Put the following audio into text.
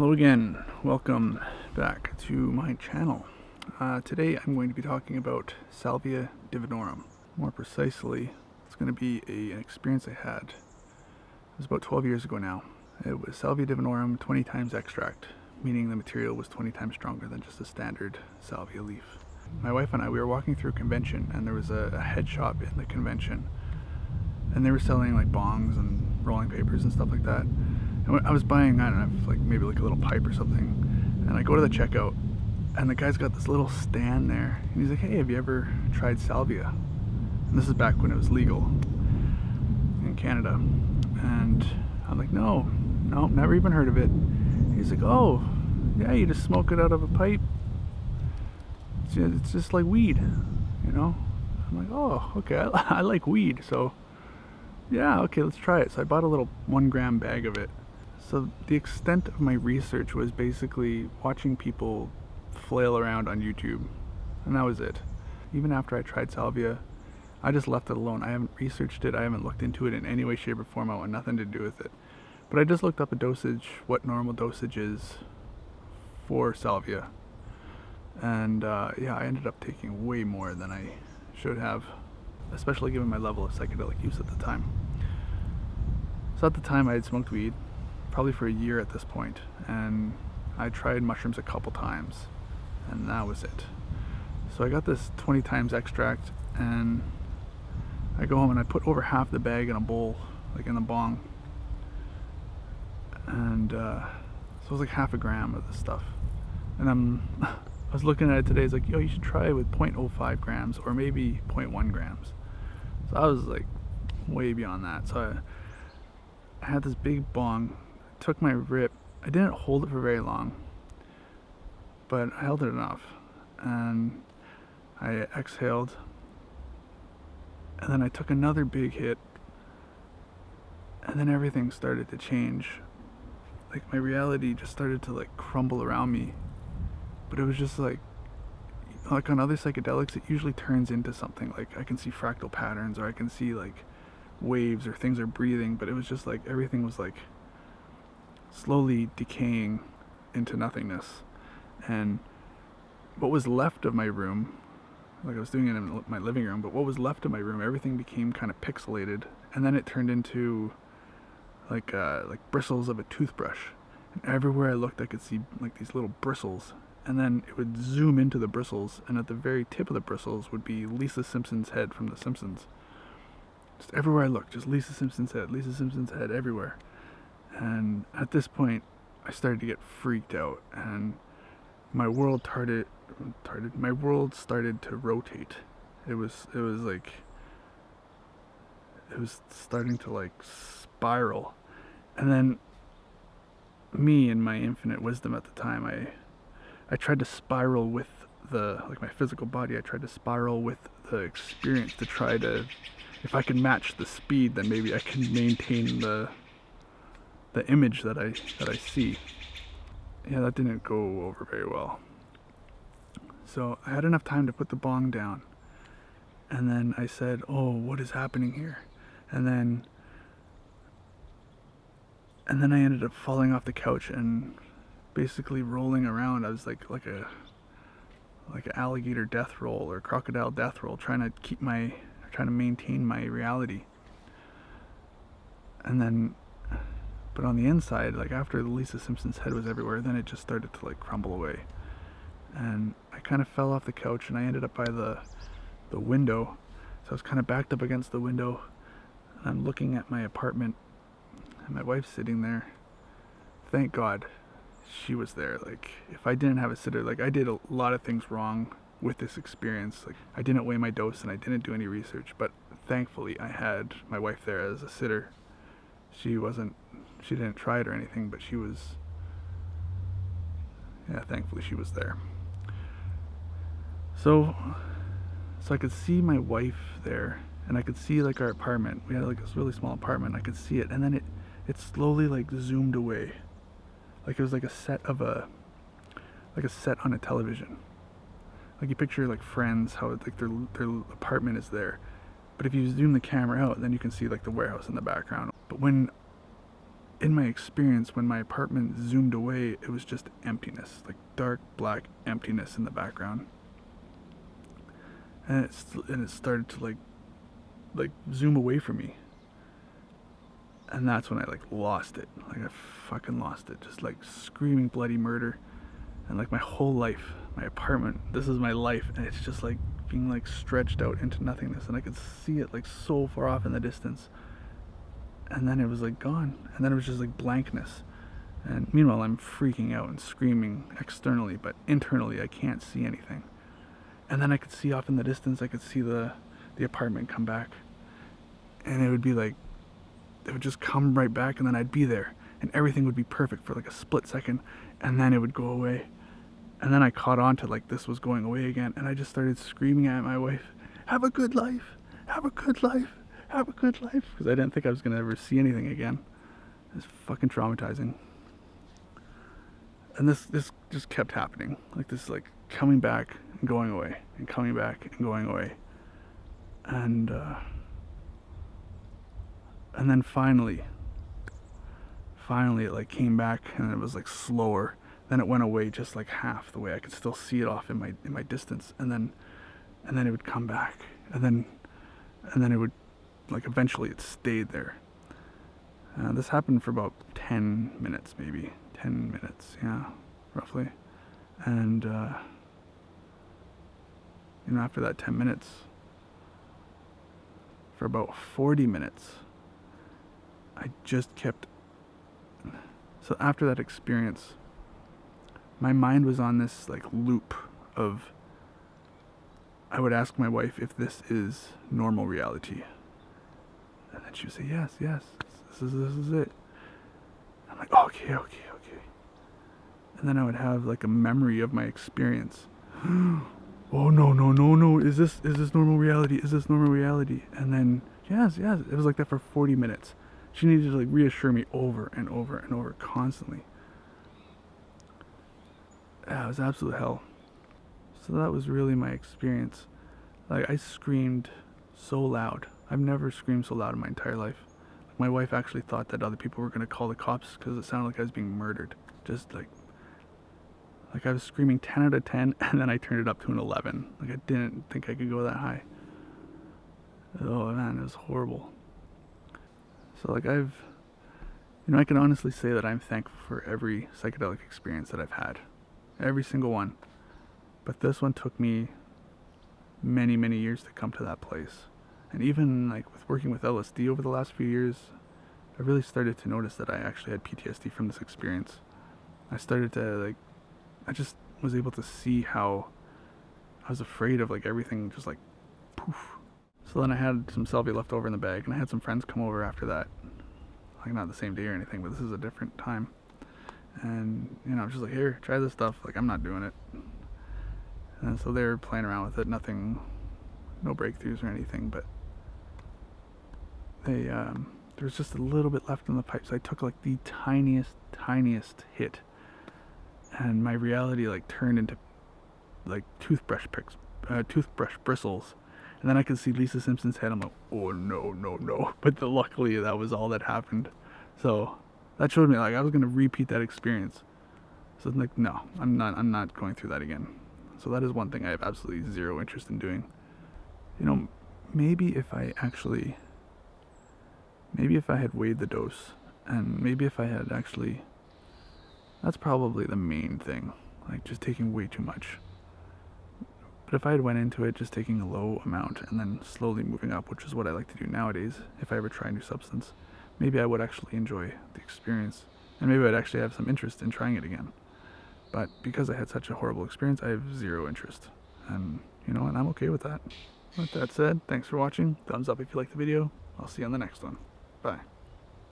Hello again, welcome back to my channel. Today I'm going to be talking about Salvia Divinorum. More precisely, it's going to be an experience I had. It was about 12 years ago now. It was Salvia Divinorum 20 times extract, meaning the material was 20 times stronger than just a standard salvia leaf. My wife and I, we were walking through a convention, and there was a head shop in the convention, and they were selling like bongs and rolling papers and stuff like that. And I was buying, I don't know, maybe a little pipe or something, and I go to the checkout, and the guy's got this little stand there, and he's like, "Hey, have you ever tried salvia?" And this is back when it was legal in Canada, and I'm like, no, never even heard of it. He's like, "Oh, yeah, you just smoke it out of a pipe. It's just like weed, you know?" I'm like, "Oh, okay, I like weed, so yeah, okay, let's try it." So I bought a little 1 gram bag of it. So the extent of my research was basically watching people flail around on YouTube, and that was it. Even after I tried salvia, I just left it alone. I haven't researched it, I haven't looked into it in any way, shape, or form. I want nothing to do with it. But I just looked up a dosage, what normal dosage is for salvia. And yeah, I ended up taking way more than I should have, especially given my level of psychedelic use at the time. So at the time I had smoked weed, probably for a year at this point, and I tried mushrooms a couple times, and that was it. So I got this 20 times extract, and I go home and I put over half the bag in a bowl, like in the bong, and so it was like half a gram of this stuff. And I was looking at it today, it's like, yo, you should try it with 0.05 grams or maybe 0.1 grams. So I was like way beyond that. So I had this big bong, took my rip. I didn't hold it for very long, but I held it enough, and I exhaled, and then I took another big hit, and then everything started to change. Like my reality just started to like crumble around me, but it was just like on other psychedelics it usually turns into something. Like I can see fractal patterns, or I can see like waves, or things are breathing, but it was just like everything was like slowly decaying into nothingness. And what was left of my room, like I was doing it in my living room, but what was left of my room, everything became kind of pixelated, and then it turned into like bristles of a toothbrush, and everywhere I looked I could see like these little bristles, and then it would zoom into the bristles, and at the very tip of the bristles would be Lisa Simpson's head from The Simpsons. Just everywhere I looked, just Lisa Simpson's head everywhere. And at this point I started to get freaked out, and my world started to rotate. It was starting to like spiral. And then me, in my infinite wisdom at the time, I tried to spiral with my physical body. I tried to spiral with the experience to try to, if I could match the speed, then maybe I can maintain the image that I see. Yeah, that didn't go over very well. So I had enough time to put the bong down, and then I said, "Oh, what is happening here?" And then I ended up falling off the couch and basically rolling around. I was like an alligator death roll or crocodile death roll, trying to maintain my reality. And then, but on the inside, like after Lisa Simpson's head was everywhere, then it just started to like crumble away. And I kind of fell off the couch, and I ended up by the window. So I was kind of backed up against the window, and I'm looking at my apartment, and my wife's sitting there. Thank God she was there. Like if I didn't have a sitter, like I did a lot of things wrong with this experience. Like I didn't weigh my dose, and I didn't do any research, but thankfully I had my wife there as a sitter. She didn't try it or anything, but thankfully she was there. So I could see my wife there, and I could see like our apartment. We had like this really small apartment. I could see it, and then it slowly like zoomed away. Like it was like a set on a television. Like you picture like Friends, how like their apartment is there. But if you zoom the camera out, then you can see like the warehouse in the background. But when in my experience, when my apartment zoomed away, it was just emptiness, like dark black emptiness in the background. And it started to like zoom away from me. And that's when I like lost it. Like I fucking lost it. Just like screaming bloody murder. And like my whole life, my apartment, this is my life, and it's just like being like stretched out into nothingness, and I could see it like so far off in the distance. And then it was like gone. And then it was just like blankness. And meanwhile I'm freaking out and screaming externally, but internally I can't see anything. And then I could see off in the distance, I could see the apartment come back. And it would be like, it would just come right back, and then I'd be there, and everything would be perfect for like a split second, and then it would go away. And then I caught on to like this was going away again, and I just started screaming at my wife, have a good life, have a good life, have a good life, because I didn't think I was going to ever see anything again. It's fucking traumatizing. And this just kept happening, like this, like coming back and going away, and coming back and going away. And then finally it like came back, and it was like slower. Then it went away just like half the way. I could still see it off in my distance, and then it would come back, and then it would, like, eventually it stayed there. This happened for about 10 minutes, maybe 10 minutes, yeah, roughly. And after that 10 minutes, for about 40 minutes, I just kept. So after that experience, my mind was on this like loop of, I would ask my wife if this is normal reality, and then she would say yes, this is it. I'm like, okay. And then I would have like a memory of my experience. Oh no, is this normal reality? Is this normal reality? And then yes, it was like that for 40 minutes. She needed to like reassure me over and over constantly. Yeah, it was absolute hell. So that was really my experience. Like, I screamed so loud. I've never screamed so loud in my entire life. Like, my wife actually thought that other people were going to call the cops because it sounded like I was being murdered. Just like I was screaming 10 out of 10, and then I turned it up to an 11. Like, I didn't think I could go that high. Oh man, it was horrible. So like I can honestly say that I'm thankful for every psychedelic experience that I've had. Every single one. But this one took me many, many years to come to that place. And even like with working with LSD over the last few years, I really started to notice that I actually had PTSD from this experience. I started to I just was able to see how I was afraid of like everything just like poof. So then I had some salvia left over in the bag, and I had some friends come over after that. Like, not the same day or anything, but this is a different time. And, I was just like, here, try this stuff. Like, I'm not doing it. And so they were playing around with it. Nothing, no breakthroughs or anything, but there was just a little bit left in the pipe. So I took like the tiniest hit, and my reality like turned into like toothbrush bristles. And then I could see Lisa Simpson's head. I'm like, oh no. But luckily that was all that happened. So that showed me like I was gonna repeat that experience. So I'm like, no, I'm not going through that again. So that is one thing I have absolutely zero interest in doing. Maybe if I had weighed the dose, and maybe if I had actually, that's probably the main thing, like just taking way too much. But if I had went into it just taking a low amount and then slowly moving up, which is what I like to do nowadays, if I ever try a new substance, maybe I would actually enjoy the experience, and maybe I'd actually have some interest in trying it again. But because I had such a horrible experience, I have zero interest, and and I'm okay with that. With that said, thanks for watching. Thumbs up if you liked the video. I'll see you on the next one. Bye.